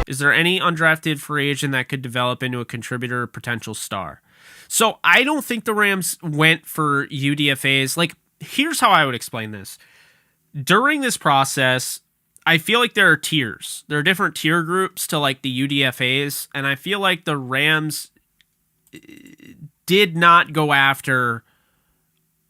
Is there any undrafted free agent that could develop into a contributor or potential star? So I don't think the Rams went for UDFAs. Like, here's how I would explain this. During this process, I feel like there are tiers. There are different tier groups to like the UDFAs, and I feel like the Rams did not go after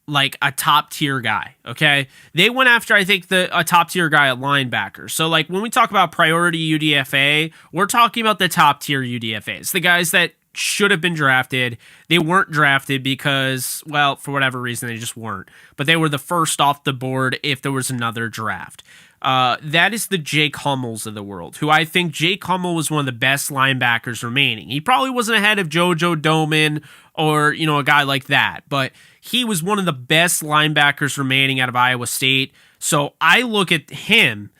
like a top tier guy. Okay, they went after, I think, a top tier guy at linebacker. So like when we talk about priority UDFA, we're talking about the top tier UDFAs, the guys that should have been drafted. They weren't drafted because, well, for whatever reason, they just weren't. But they were the first off the board if there was another draft. That is the Jake Hummels of the world, who I think Jake Hummel was one of the best linebackers remaining. He probably wasn't ahead of JoJo Doman or, a guy like that, but he was one of the best linebackers remaining out of Iowa State. So I look at him,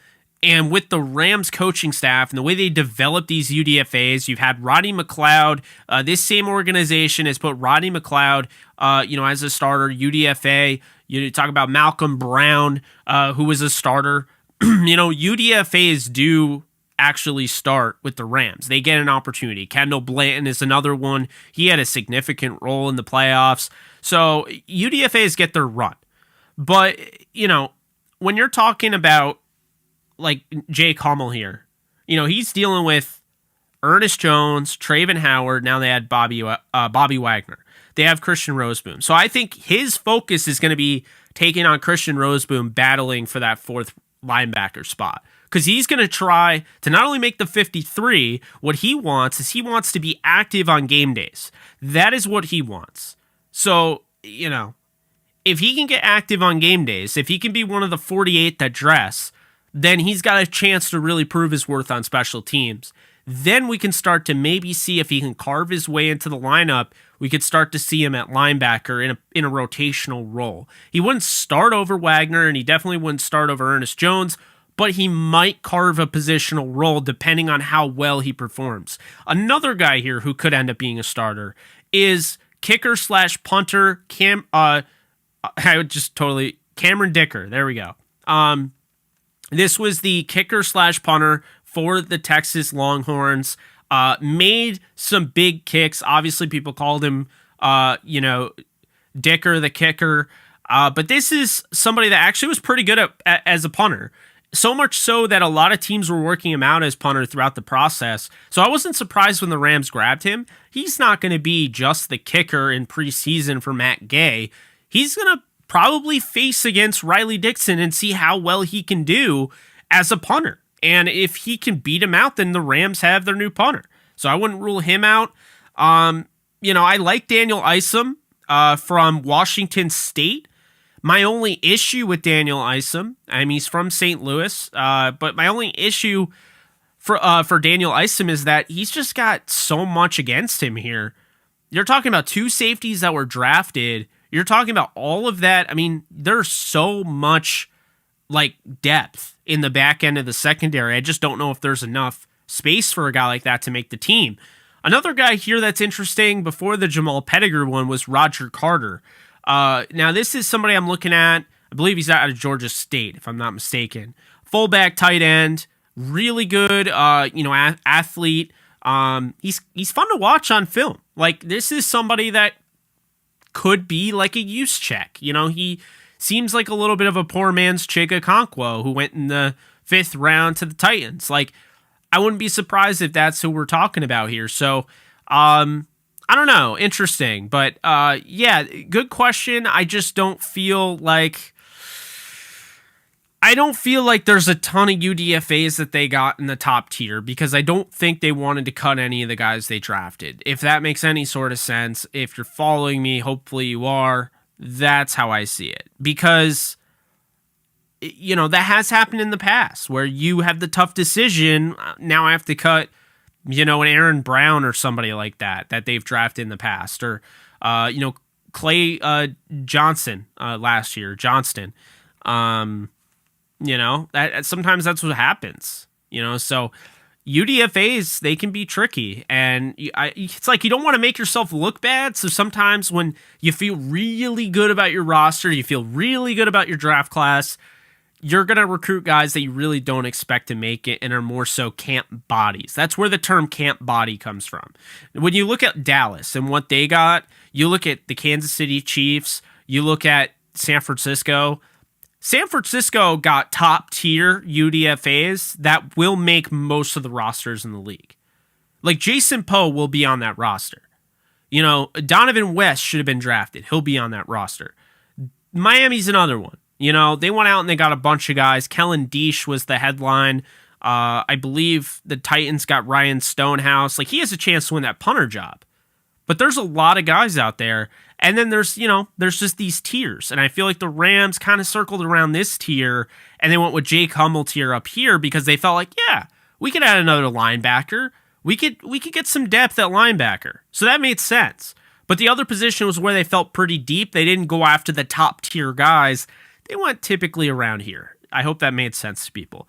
and with the Rams coaching staff and the way they develop these UDFAs, you've had Rodney McLeod. This same organization has put Rodney McLeod, as a starter, UDFA. You talk about Malcolm Brown, who was a starter. UDFAs do actually start with the Rams. They get an opportunity. Kendall Blanton is another one. He had a significant role in the playoffs. So UDFAs get their run. But, when you're talking about like Jake Hummel here, he's dealing with Ernest Jones, Traven Howard. Now they had Bobby Wagner. They have Christian Roseboom. So I think his focus is going to be taking on Christian Roseboom, battling for that fourth linebacker spot, because he's going to try to not only make the 53. What he wants is he wants to be active on game days. That is what he wants. So, if he can get active on game days, if he can be one of the 48 that dress, then he's got a chance to really prove his worth on special teams. Then we can start to maybe see if he can carve his way into the lineup. We could start to see him at linebacker in a rotational role. He wouldn't start over Wagner, and he definitely wouldn't start over Ernest Jones, but he might carve a positional role depending on how well he performs. Another guy here who could end up being a starter is kicker/punter Cameron Dicker. There we go. This was the kicker/punter for the Texas Longhorns. Made some big kicks. Obviously, people called him, Dicker the kicker. But this is somebody that actually was pretty good as a punter. So much so that a lot of teams were working him out as punter throughout the process. So I wasn't surprised when the Rams grabbed him. He's not going to be just the kicker in preseason for Matt Gay. He's going to probably face against Riley Dixon and see how well he can do as a punter. And if he can beat him out, then the Rams have their new punter. So I wouldn't rule him out. I like Daniel Isom from Washington State. My only issue with Daniel Isom, he's from St. Louis, but my only issue for Daniel Isom is that he's just got so much against him here. You're talking about two safeties that were drafted. You're talking about all of that. There's so much like depth in the back end of the secondary. I just don't know if there's enough space for a guy like that to make the team. Another guy here that's interesting before the Jamal Pettigrew one was Roger Carter. Now this is somebody I'm looking at. I believe he's out of Georgia State, if I'm not mistaken. Fullback, tight end, really good, athlete. He's fun to watch on film. Like, this is somebody that could be like a use check. He seems like a little bit of a poor man's Chig Okonkwo who went in the 5th round to the Titans. Like, I wouldn't be surprised if that's who we're talking about here. So, I don't know. Interesting. But, good question. I just don't feel like there's a ton of UDFAs that they got in the top tier, because I don't think they wanted to cut any of the guys they drafted. If that makes any sort of sense, if you're following me, hopefully you are. That's how I see it, because, that has happened in the past where you have the tough decision. Now I have to cut, an Aaron Brown or somebody like that they've drafted in the past, or, Clay Johnson last year, Johnston. That sometimes that's what happens, so UDFAs, they can be tricky, and it's like you don't want to make yourself look bad. So sometimes when you feel really good about your roster, you feel really good about your draft class, you're going to recruit guys that you really don't expect to make it and are more so camp bodies. That's where the term camp body comes from. When you look at Dallas and what they got, you look at the Kansas City Chiefs, you look at San Francisco. San Francisco got top tier UDFAs that will make most of the rosters in the league. Like Jason Poe will be on that roster. You know, Donovan West should have been drafted. He'll be on that roster. Miami's another one. You know, they went out and they got a bunch of guys. Kellen Diesch was the headline. I believe the Titans got Ryan Stonehouse. Like, he has a chance to win that punter job. But there's a lot of guys out there. And then there's just these tiers. And I feel like the Rams kind of circled around this tier, and they went with Jake Hummel tier up here because they felt like, yeah, we could add another linebacker. We could get some depth at linebacker. So that made sense. But the other position was where they felt pretty deep. They didn't go after the top tier guys. They went typically around here. I hope that made sense to people.